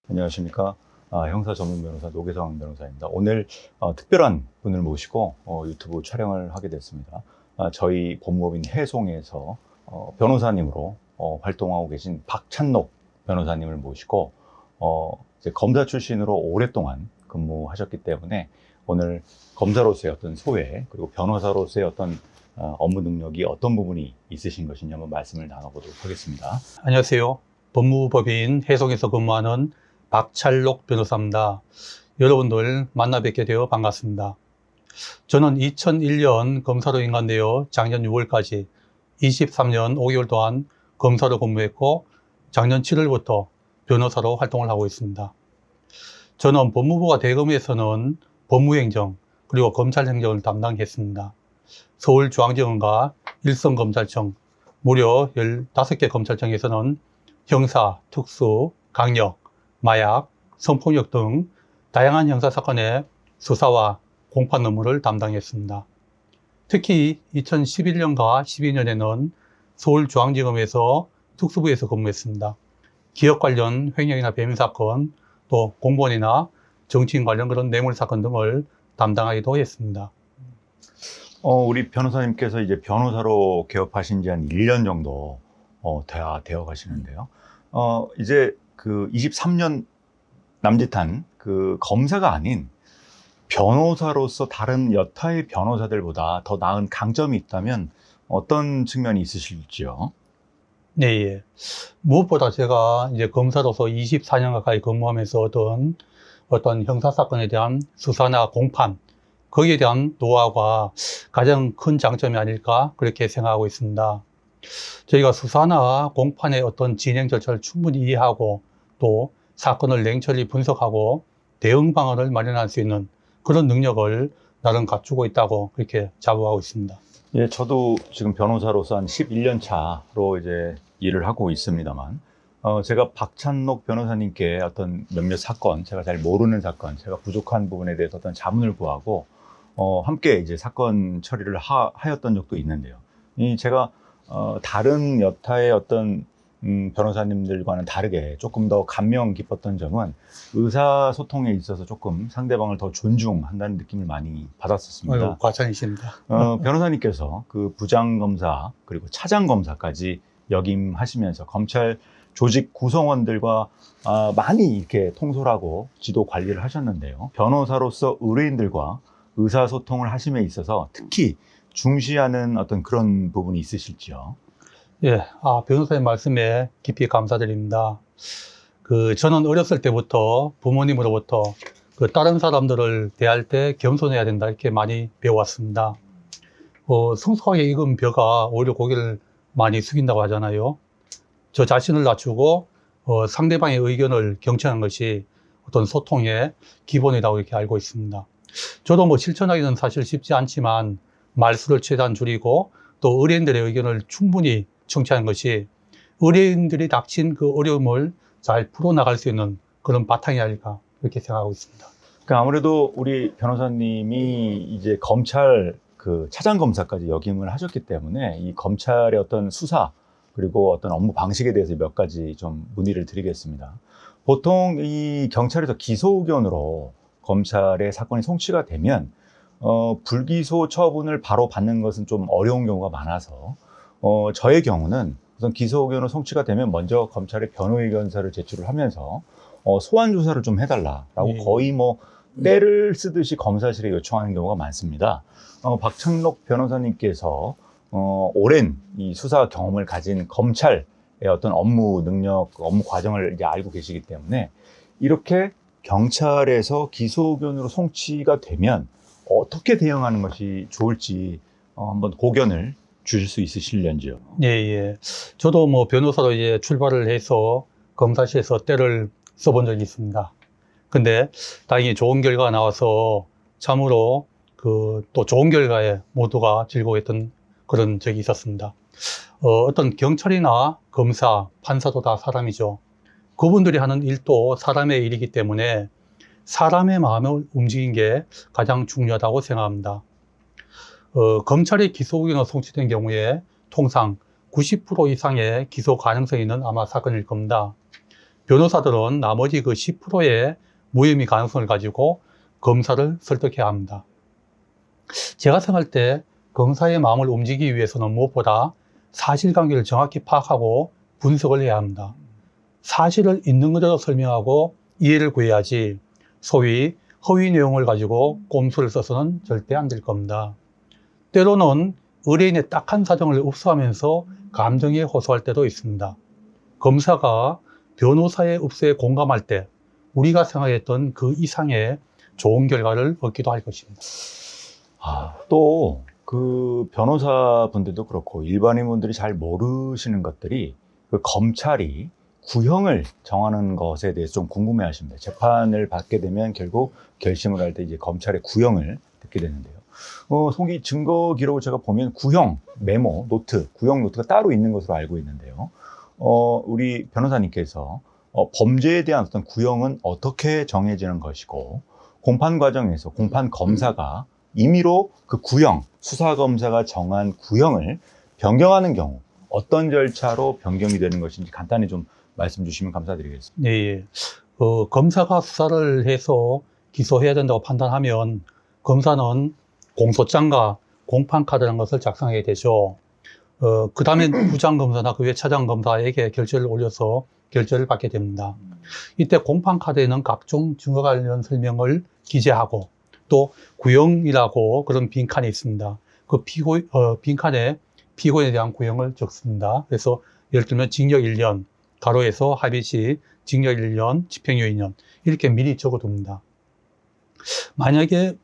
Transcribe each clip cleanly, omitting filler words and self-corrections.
안녕하십니까. 형사 전문 변호사 노계성 변호사입니다. 오늘 특별한 분을 모시고 유튜브 촬영을 하게 됐습니다. 저희 법무법인 해송에서 변호사님으로 활동하고 계신 박찬록 변호사님을 모시고 이제 검사 출신으로 오랫동안 근무하셨기 때문에 오늘 검사로서의 어떤 소회 그리고 변호사로서의 어떤 업무 능력이 어떤 부분이 있으신 것인지 한번 말씀을 나눠보도록 하겠습니다. 안녕하세요. 법무법인 해송에서 근무하는 박찬록 변호사입니다. 여러분들 만나 뵙게 되어 반갑습니다. 저는 2001년 검사로 임관되어 작년 6월까지 23년 5개월 동안 검사로 근무했고 작년 7월부터 변호사로 활동을 하고 있습니다. 저는 법무부가 대검에서는 법무행정 그리고 검찰행정을 담당했습니다. 서울중앙지검과 일선검찰청 무려 15개 검찰청에서는 형사, 특수, 강력, 마약, 성폭력 등 다양한 형사사건의 수사와 공판 업무를 담당했습니다. 특히 2011년과 12년에는 서울중앙지검에서 특수부에서 근무했습니다. 기업 관련 횡령이나 배임사건, 또 공무원이나 정치인 관련 그런 뇌물사건 등을 담당하기도 했습니다. 우리 변호사님께서 이제 변호사로 개업하신 지 한 1년 정도 되어 가시는데요. 이제 그 23년 남짓한 그 검사가 아닌 변호사로서 다른 여타의 변호사들보다 더 나은 강점이 있다면 어떤 측면이 있으실지요? 네, 예. 무엇보다 제가 이제 검사로서 24년 가까이 근무하면서 어떤 형사사건에 대한 수사나 공판, 거기에 대한 노하우가 가장 큰 장점이 아닐까 그렇게 생각하고 있습니다. 저희가 수사나 공판의 어떤 진행 절차를 충분히 이해하고 또 사건을 냉철히 분석하고 대응 방안을 마련할 수 있는 그런 능력을 나름 갖추고 있다고 그렇게 자부하고 있습니다. 예, 저도 지금 변호사로서 한 11년 차로 이제 일을 하고 있습니다만, 제가 박찬록 변호사님께 어떤 몇몇 사건, 제가 잘 모르는 사건, 제가 부족한 부분에 대해서 어떤 자문을 구하고, 함께 이제 사건 처리를 하였던 적도 있는데요. 제가, 다른 여타의 어떤, 변호사님들과는 다르게 조금 더 감명 깊었던 점은 의사소통에 있어서 조금 상대방을 더 존중한다는 느낌을 많이 받았었습니다. 아유, 과찬이십니다. 변호사님께서 그 부장검사 그리고 차장검사까지 역임하시면서 검찰 조직 구성원들과 많이 이렇게 통솔하고 지도 관리를 하셨는데요. 변호사로서 의뢰인들과 의사소통을 하심에 있어서 특히 중시하는 어떤 그런 부분이 있으실지요? 예, 변호사님 말씀에 깊이 감사드립니다. 저는 어렸을 때부터 부모님으로부터 다른 사람들을 대할 때 겸손해야 된다 이렇게 많이 배워왔습니다. 성숙하게 익은 벼가 오히려 고개를 많이 숙인다고 하잖아요. 저 자신을 낮추고 상대방의 의견을 경청하는 것이 어떤 소통의 기본이라고 이렇게 알고 있습니다. 저도 실천하기는 사실 쉽지 않지만 말수를 최대한 줄이고 또 의뢰인들의 의견을 충분히 청취하는 것이 의뢰인들이 닥친 그 어려움을 잘 풀어나갈 수 있는 그런 바탕이 아닐까 그렇게 생각하고 있습니다. 그러니까 아무래도 우리 변호사님이 이제 검찰 그 차장검사까지 역임을 하셨기 때문에 이 검찰의 어떤 수사 그리고 어떤 업무 방식에 대해서 몇 가지 좀 문의를 드리겠습니다. 보통 이 경찰에서 기소 의견으로 검찰의 사건이 송치가 되면 불기소 처분을 바로 받는 것은 좀 어려운 경우가 많아서 저의 경우는 우선 기소 의견으로 송치가 되면 먼저 검찰에 변호 의견서를 제출을 하면서 소환 조사를 좀 해달라라고 예. 거의 때를 쓰듯이 검사실에 요청하는 경우가 많습니다. 박찬록 변호사님께서 오랜 이 수사 경험을 가진 검찰의 어떤 업무 능력, 업무 과정을 이제 알고 계시기 때문에 이렇게 경찰에서 기소 의견으로 송치가 되면 어떻게 대응하는 것이 좋을지 한번 고견을 주실 수 있으실런지요? 예, 예. 저도 변호사로 이제 출발을 해서 검사실에서 때를 써본 적이 있습니다. 근데 다행히 좋은 결과가 나와서 참으로 또 좋은 결과에 모두가 즐거워했던 그런 적이 있었습니다. 어떤 경찰이나 검사, 판사도 다 사람이죠. 그분들이 하는 일도 사람의 일이기 때문에 사람의 마음을 움직이는 게 가장 중요하다고 생각합니다. 검찰의 기소 의견으로 송치된 경우에 통상 90% 이상의 기소 가능성이 있는 아마 사건일 겁니다. 변호사들은 나머지 그 10%의 무혐의 가능성을 가지고 검사를 설득해야 합니다. 제가 생각할 때 검사의 마음을 움직이기 위해서는 무엇보다 사실관계를 정확히 파악하고 분석을 해야 합니다. 사실을 있는 그대로 설명하고 이해를 구해야지 소위 허위 내용을 가지고 꼼수를 써서는 절대 안 될 겁니다. 때로는 의뢰인의 딱한 사정을 읍수하면서 감정에 호소할 때도 있습니다. 검사가 변호사의 읍수에 공감할 때 우리가 생각했던 그 이상의 좋은 결과를 얻기도 할 것입니다. 또 그 변호사분들도 그렇고 일반인분들이 잘 모르시는 것들이 그 검찰이 구형을 정하는 것에 대해서 좀 궁금해 하십니다. 재판을 받게 되면 결국 결심을 할 때 이제 검찰의 구형을 듣게 되는데요. 송기 증거 기록을 제가 보면 구형 메모, 노트, 구형 노트가 따로 있는 것으로 알고 있는데요. 우리 변호사님께서 범죄에 대한 어떤 구형은 어떻게 정해지는 것이고 공판 과정에서 공판 검사가 임의로 그 구형, 수사검사가 정한 구형을 변경하는 경우 어떤 절차로 변경이 되는 것인지 간단히 좀 말씀 주시면 감사드리겠습니다. 네, 검사가 수사를 해서 기소해야 된다고 판단하면 검사는 공소장과 공판카드라는 것을 작성하게 되죠. 그 다음에 부장검사나 그 외 차장검사에게 결재를 올려서 결재를 받게 됩니다. 이때 공판카드에는 각종 증거 관련 설명을 기재하고 또 구형이라고 그런 빈칸이 있습니다. 그 빈칸에 피고인에 대한 구형을 적습니다. 그래서 예를 들면 징역 1년, 가로에서 합의시 징역 1년, 집행유예 2년 이렇게 미리 적어둡니다. 만약에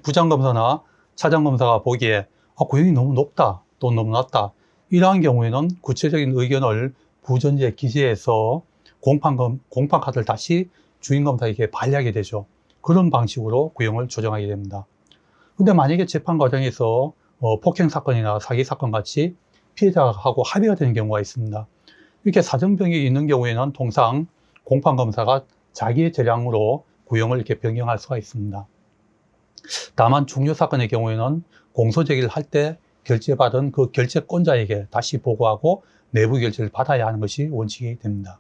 부장검사나 차장검사가 보기에 구형이 너무 높다, 또 너무 낮다 이러한 경우에는 구체적인 의견을 부전지에 기재해서 공판카드를 다시 주임검사에게 발리하게 되죠. 그런 방식으로 구형을 조정하게 됩니다. 근데 만약에 재판 과정에서 폭행사건이나 사기사건 같이 피해자하고 합의가 되는 경우가 있습니다. 이렇게 사정병이 있는 경우에는 통상 공판검사가 자기의 재량으로 구형을 이렇게 변경할 수가 있습니다. 다만 중요사건의 경우에는 공소제기를 할 때 결재받은 그 결재권자에게 다시 보고하고 내부 결재를 받아야 하는 것이 원칙이 됩니다.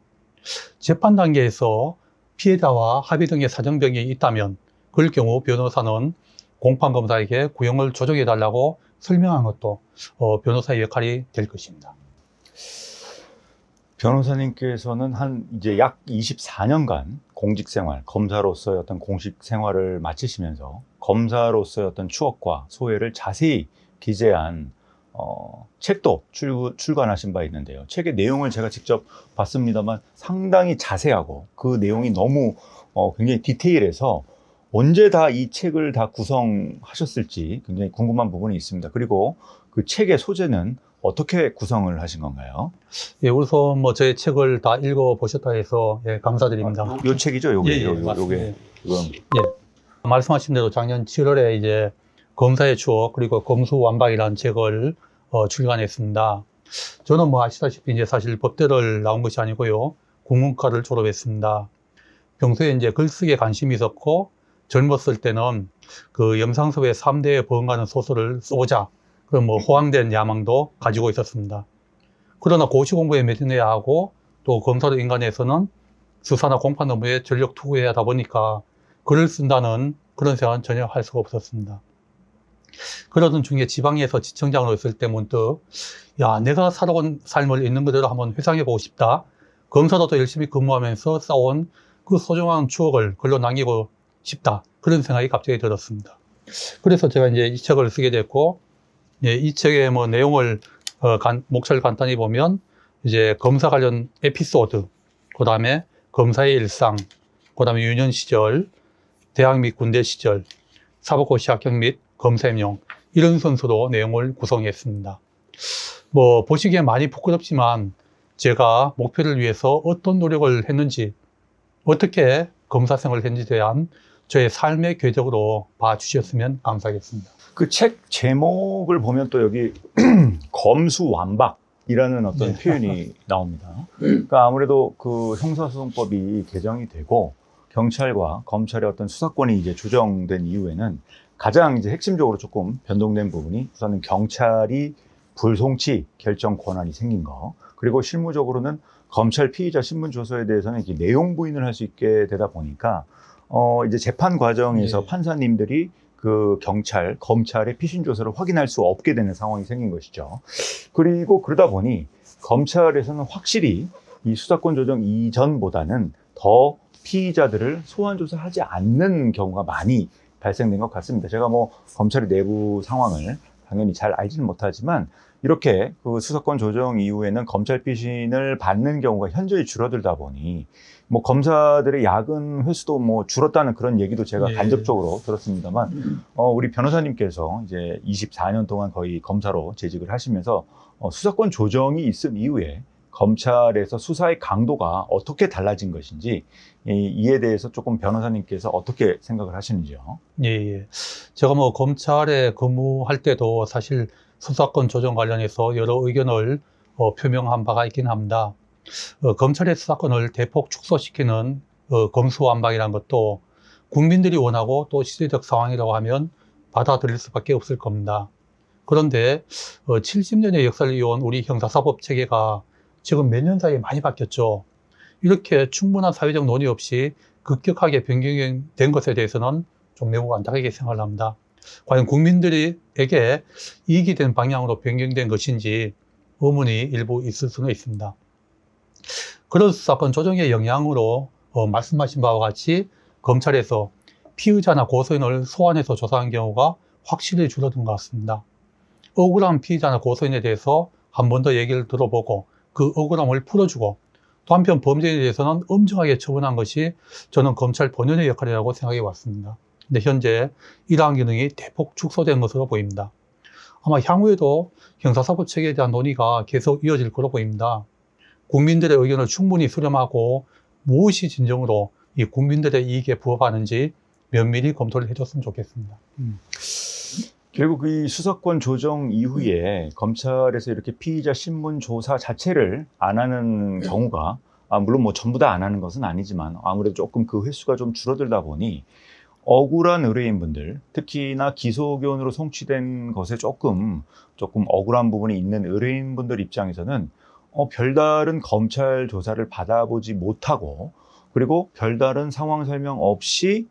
재판 단계에서 피해자와 합의 등의 사정병이 있다면 그럴 경우 변호사는 공판검사에게 구형을 조정해달라고 설명한 것도 변호사의 역할이 될 것입니다. 변호사님께서는 이제 약 24년간 공직생활, 검사로서의 어떤 공식 생활을 마치시면서 검사로서의 어떤 추억과 소회를 자세히 기재한 책도 출간하신 바 있는데요. 책의 내용을 제가 직접 봤습니다만 상당히 자세하고 그 내용이 너무 굉장히 디테일해서 언제 다 이 책을 다 구성하셨을지 굉장히 궁금한 부분이 있습니다. 그리고 그 책의 소재는 어떻게 구성을 하신 건가요? 예, 우선 저의 책을 다 읽어보셨다 해서 예, 감사드립니다. 요 책이죠, 요게. 맞습니다. 이건. 예, 말씀하신 대로 작년 7월에 이제 검사의 추억 그리고 검수완박이라는 책을 출간했습니다. 저는 아시다시피 이제 사실 법대를 나온 것이 아니고요. 국문과를 졸업했습니다. 평소에 이제 글쓰기에 관심이 있었고 젊었을 때는 그 염상섭의 3대에 버금가는 소설을 써보자. 그런 호황된 야망도 가지고 있었습니다. 그러나 고시 공부에 매진해야 하고 또 검사로 인간에서는 수사나 공판 업무에 전력 투구해야 하다 보니까 글을 쓴다는 그런 생각은 전혀 할 수가 없었습니다. 그러던 중에 지방에서 지청장으로 있을 때 문득 내가 살아온 삶을 있는 그대로 한번 회상해보고 싶다. 검사로도 열심히 근무하면서 쌓아온 그 소중한 추억을 글로 남기고 싶다. 그런 생각이 갑자기 들었습니다. 그래서 제가 이제 이 책을 쓰게 됐고 이 책의 내용을 목차를 간단히 보면 이제 검사 관련 에피소드, 그 다음에 검사의 일상, 그 다음에 유년 시절, 대학 및 군대 시절, 사법고시 합격 및 검사 임용 이런 순서로 내용을 구성했습니다. 보시기에 많이 부끄럽지만 제가 목표를 위해서 어떤 노력을 했는지 어떻게 검사 생활을 했는지에 대한 저의 삶의 궤적으로 봐주셨으면 감사하겠습니다. 그 책 제목을 보면 또 여기 검수완박이라는 어떤 표현이 나옵니다. 그러니까 아무래도 그 형사소송법이 개정이 되고 경찰과 검찰의 어떤 수사권이 이제 조정된 이후에는 가장 이제 핵심적으로 조금 변동된 부분이 우선은 경찰이 불송치 결정 권한이 생긴 거, 그리고 실무적으로는 검찰 피의자 신문 조서에 대해서는 이렇게 내용 부인을 할 수 있게 되다 보니까 이제 재판 과정에서 예. 판사님들이 그 경찰, 검찰의 피신 조서를 확인할 수 없게 되는 상황이 생긴 것이죠. 그리고 그러다 보니 검찰에서는 확실히 이 수사권 조정 이전보다는 더 피의자들을 소환 조사하지 않는 경우가 많이 발생된 것 같습니다. 제가 뭐 검찰의 내부 상황을 당연히 잘 알지는 못하지만 이렇게 그 수사권 조정 이후에는 검찰 피신을 받는 경우가 현저히 줄어들다 보니 뭐 검사들의 야근 횟수도 뭐 줄었다는 그런 얘기도 제가 예. 간접적으로 들었습니다만 우리 변호사님께서 이제 24년 동안 거의 검사로 재직을 하시면서 수사권 조정이 있은 이후에 검찰에서 수사의 강도가 어떻게 달라진 것인지 이에 대해서 조금 변호사님께서 어떻게 생각을 하시는지요? 예, 예. 제가 뭐 검찰에 근무할 때도 사실 수사권 조정 관련해서 여러 의견을 표명한 바가 있긴 합니다. 검찰의 수사권을 대폭 축소시키는 검수완박이라는 것도 국민들이 원하고 또 시대적 상황이라고 하면 받아들일 수밖에 없을 겁니다. 그런데 70년의 역사를 이어온 우리 형사사법 체계가 지금 몇 년 사이에 많이 바뀌었죠. 이렇게 충분한 사회적 논의 없이 급격하게 변경된 것에 대해서는 좀 매우 안타깝게 생각을 합니다. 과연 국민들에게 이익이 된 방향으로 변경된 것인지 의문이 일부 있을 수는 있습니다. 그런 수사권 조정의 영향으로 말씀하신 바와 같이 검찰에서 피의자나 고소인을 소환해서 조사한 경우가 확실히 줄어든 것 같습니다. 억울한 피의자나 고소인에 대해서 한 번 더 얘기를 들어보고 그 억울함을 풀어주고 또 한편 범죄에 대해서는 엄정하게 처분한 것이 저는 검찰 본연의 역할이라고 생각해 왔습니다. 근데 현재 이러한 기능이 대폭 축소된 것으로 보입니다. 아마 향후에도 형사사법 체계에 대한 논의가 계속 이어질 것으로 보입니다. 국민들의 의견을 충분히 수렴하고 무엇이 진정으로 이 국민들의 이익에 부합하는지 면밀히 검토를 해줬으면 좋겠습니다. 결국 이 수사권 조정 이후에 검찰에서 이렇게 피의자 신문 조사 자체를 안 하는 경우가 물론 뭐 전부 다 안 하는 것은 아니지만 아무래도 조금 그 횟수가 좀 줄어들다 보니 억울한 의뢰인분들, 특히나 기소견으로 송치된 것에 조금 억울한 부분이 있는 의뢰인분들 입장에서는 별다른 검찰 조사를 받아보지 못하고 그리고 별다른 상황 설명 없이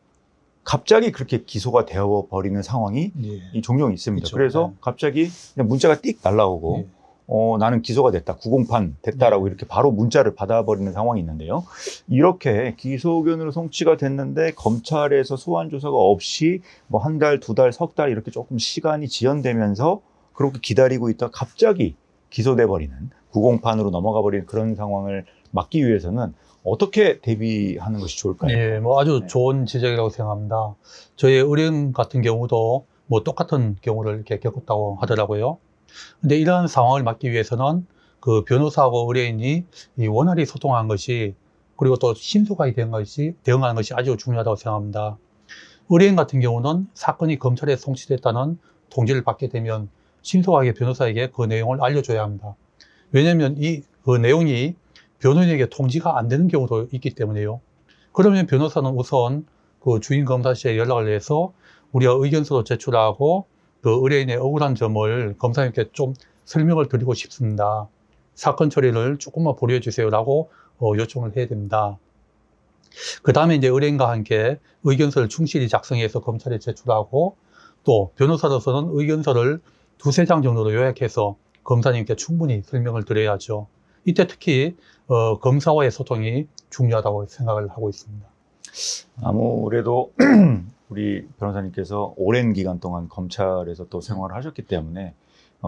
갑자기 그렇게 기소가 되어버리는 상황이 예. 종종 있습니다. 그렇죠. 그래서 네. 갑자기 그냥 문자가 띡 날라오고 예. 나는 기소가 됐다, 구공판 됐다라고 이렇게 바로 문자를 받아버리는 상황이 있는데요. 이렇게 기소견으로 송치가 됐는데 검찰에서 소환 조사가 없이 뭐 한 달, 두 달, 석 달 이렇게 조금 시간이 지연되면서 그렇게 기다리고 있다가 갑자기 기소돼 버리는 구공판으로 넘어가 버리는 그런 상황을 막기 위해서는 어떻게 대비하는 것이 좋을까요? 예, 뭐 아주 네. 좋은 지적이라고 생각합니다. 저희 의뢰인 같은 경우도 뭐 똑같은 경우를 이렇게 겪었다고 하더라고요. 근데 이러한 상황을 막기 위해서는 그 변호사하고 의뢰인이 이 원활히 소통한 것이 그리고 또 신속하게 대응하는 것이 아주 중요하다고 생각합니다. 의뢰인 같은 경우는 사건이 검찰에 송치됐다는 통지를 받게 되면 신속하게 변호사에게 그 내용을 알려줘야 합니다. 왜냐하면 그 내용이 변호인에게 통지가 안 되는 경우도 있기 때문에요. 그러면 변호사는 우선 그 주인 검사실에 연락을 해서 우리가 의견서도 제출하고 그 의뢰인의 억울한 점을 검사님께 좀 설명을 드리고 싶습니다. 사건 처리를 조금만 보류해 주세요라고 요청을 해야 됩니다. 그 다음에 이제 의뢰인과 함께 의견서를 충실히 작성해서 검찰에 제출하고 또 변호사로서는 의견서를 두세 장 정도로 요약해서 검사님께 충분히 설명을 드려야죠. 이때 특히 검사와의 소통이 중요하다고 생각을 하고 있습니다. 아무래도 우리 변호사님께서 오랜 기간 동안 검찰에서 또 생활을 하셨기 때문에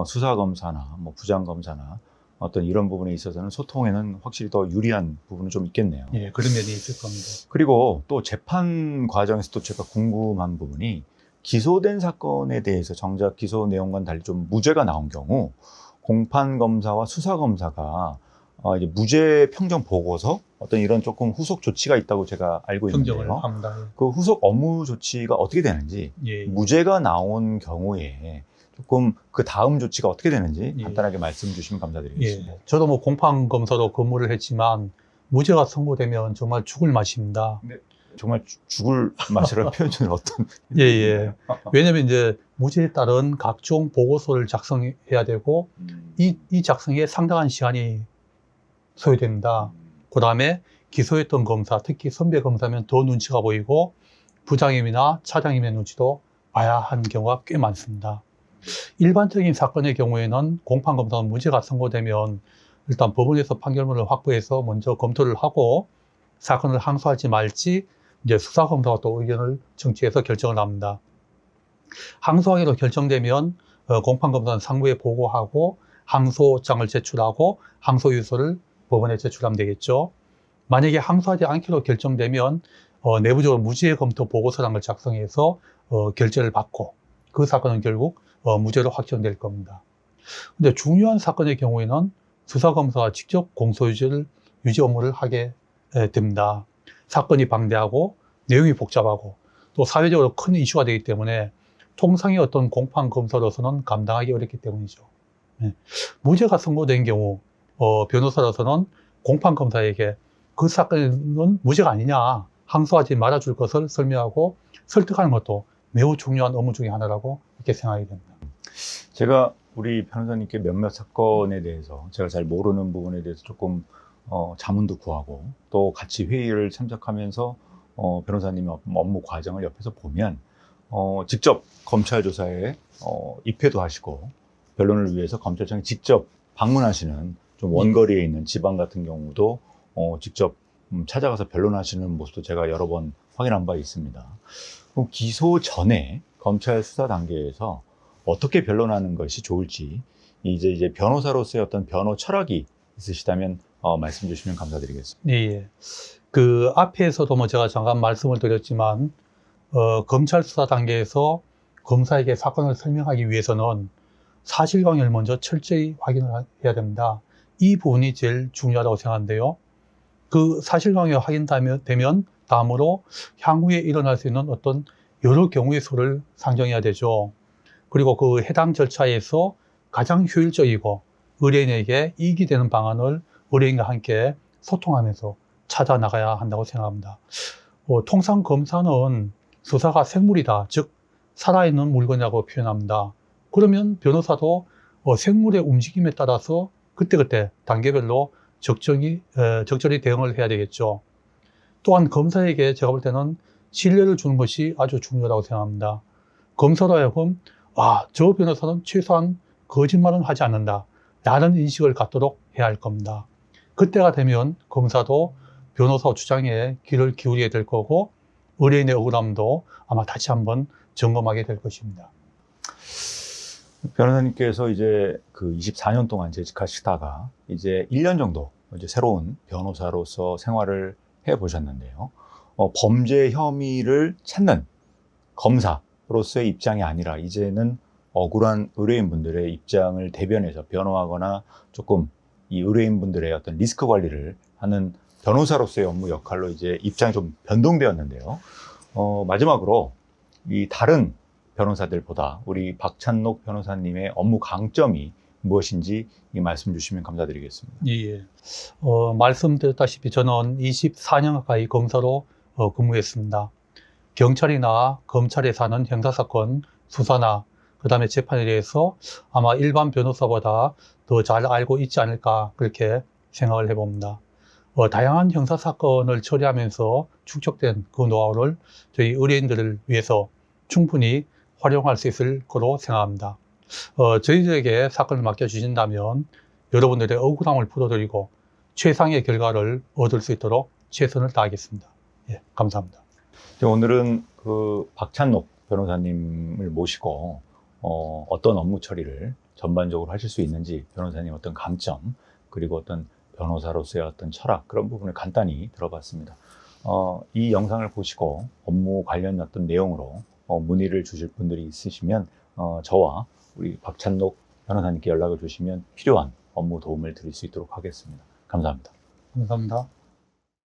수사검사나 뭐 부장검사나 어떤 이런 부분에 있어서는 소통에는 확실히 더 유리한 부분은 좀 있겠네요. 예, 그런 면이 있을 겁니다. 그리고 또 재판 과정에서 또 제가 궁금한 부분이 기소된 사건에 대해서 정작 기소 내용과는 달리 좀 무죄가 나온 경우 공판검사와 수사검사가 이제 무죄 평정 보고서 어떤 이런 조금 후속 조치가 있다고 제가 알고 평정을 있는데요. 합니다. 그 후속 업무 조치가 어떻게 되는지, 예, 무죄가 나온 경우에 조금 그 다음 조치가 어떻게 되는지 예. 간단하게 말씀 주시면 감사드리겠습니다. 예, 저도 뭐 공판검사로 근무를 했지만 무죄가 선고되면 정말 죽을 맛입니다. 네. 정말 죽을 맛이라 표현은 어떤? 예, 예. 왜냐면 이제 무죄에 따른 각종 보고서를 작성해야 되고, 이 작성에 상당한 시간이 소요됩니다. 그 다음에 기소했던 검사, 특히 선배 검사면 더 눈치가 보이고, 부장님이나 차장님의 눈치도 봐야 하는 경우가 꽤 많습니다. 일반적인 사건의 경우에는 공판검사는 무죄가 선고되면 일단 법원에서 판결문을 확보해서 먼저 검토를 하고 사건을 항소할지 말지 이제 수사검사가 또 의견을 청취해서 결정을 합니다. 항소하기로 결정되면 공판검사는 상부에 보고하고 항소장을 제출하고 항소유서를 법원에 제출하면 되겠죠. 만약에 항소하지 않기로 결정되면 내부적으로 무죄 검토 보고서라는 걸 작성해서 결재를 받고 그 사건은 결국 무죄로 확정될 겁니다. 근데 중요한 사건의 경우에는 수사검사가 직접 유지 업무를 하게 됩니다. 사건이 방대하고 내용이 복잡하고 또 사회적으로 큰 이슈가 되기 때문에 통상의 어떤 공판검사로서는 감당하기 어렵기 때문이죠. 무죄가 선고된 경우 변호사로서는 공판검사에게 그 사건은 무죄가 아니냐, 항소하지 말아줄 것을 설명하고 설득하는 것도 매우 중요한 업무 중에 하나라고 이렇게 생각이 됩니다. 제가 우리 변호사님께 몇몇 사건에 대해서 제가 잘 모르는 부분에 대해서 조금 자문도 구하고 또 같이 회의를 참석하면서 변호사님의 업무 과정을 옆에서 보면 직접 검찰 조사에 입회도 하시고 변론을 위해서 검찰청에 직접 방문하시는 좀 원거리에 있는 지방 같은 경우도 직접 찾아가서 변론하시는 모습도 제가 여러 번 확인한 바 있습니다. 그럼 기소 전에 검찰 수사 단계에서 어떻게 변론하는 것이 좋을지 이제 변호사로서의 어떤 변호 철학이 있으시다면 말씀 주시면 감사드리겠습니다. 예. 그 앞에서도 제가 잠깐 말씀을 드렸지만 검찰 수사 단계에서 검사에게 사건을 설명하기 위해서는 사실관계를 먼저 철저히 확인을 해야 됩니다. 이 부분이 제일 중요하다고 생각하는데요. 그 사실관계가 확인되면 다음으로 향후에 일어날 수 있는 어떤 여러 경우의 수를 상정해야 되죠. 그리고 그 해당 절차에서 가장 효율적이고 의뢰인에게 이익이 되는 방안을 의뢰인과 함께 소통하면서 찾아 나가야 한다고 생각합니다. 통상 검사는 수사가 생물이다, 즉 살아있는 물건이라고 표현합니다. 그러면 변호사도 생물의 움직임에 따라서 그때그때 단계별로 적절히 대응을 해야 되겠죠. 또한 검사에게 제가 볼 때는 신뢰를 주는 것이 아주 중요하다고 생각합니다. 검사로 하여금 저 변호사는 최소한 거짓말은 하지 않는다 라는 인식을 갖도록 해야 할 겁니다. 그때가 되면 검사도 변호사 주장에 귀를 기울이게 될 거고 의뢰인의 억울함도 아마 다시 한번 점검하게 될 것입니다. 변호사님께서 이제 그 24년 동안 재직하시다가 이제 1년 정도 이제 새로운 변호사로서 생활을 해 보셨는데요. 범죄 혐의를 찾는 검사로서의 입장이 아니라 이제는 억울한 의뢰인분들의 입장을 대변해서 변호하거나 조금 이 의뢰인분들의 어떤 리스크 관리를 하는 변호사로서의 업무 역할로 이제 입장이 좀 변동되었는데요. 마지막으로 이 다른 변호사들보다 우리 박찬록 변호사님의 업무 강점이 무엇인지 이 말씀 주시면 감사드리겠습니다. 예. 말씀드렸다시피 저는 24년 가까이 검사로 근무했습니다. 경찰이나 검찰에서 하는 형사사건 수사나 그 다음에 재판에 대해서 아마 일반 변호사보다 더 잘 알고 있지 않을까 그렇게 생각을 해봅니다. 다양한 형사사건을 처리하면서 축적된 그 노하우를 저희 의뢰인들을 위해서 충분히 활용할 수 있을 거로 생각합니다. 저희들에게 사건을 맡겨주신다면 여러분들의 억울함을 풀어드리고 최상의 결과를 얻을 수 있도록 최선을 다하겠습니다. 예, 감사합니다. 오늘은 그 박찬록 변호사님을 모시고 어떤 업무 처리를 전반적으로 하실 수 있는지 변호사님 어떤 강점 그리고 어떤 변호사로서의 어떤 철학 그런 부분을 간단히 들어봤습니다. 이 영상을 보시고 업무 관련 어떤 내용으로 문의를 주실 분들이 있으시면 저와 우리 박찬록 변호사님께 연락을 주시면 필요한 업무 도움을 드릴 수 있도록 하겠습니다. 감사합니다. 감사합니다.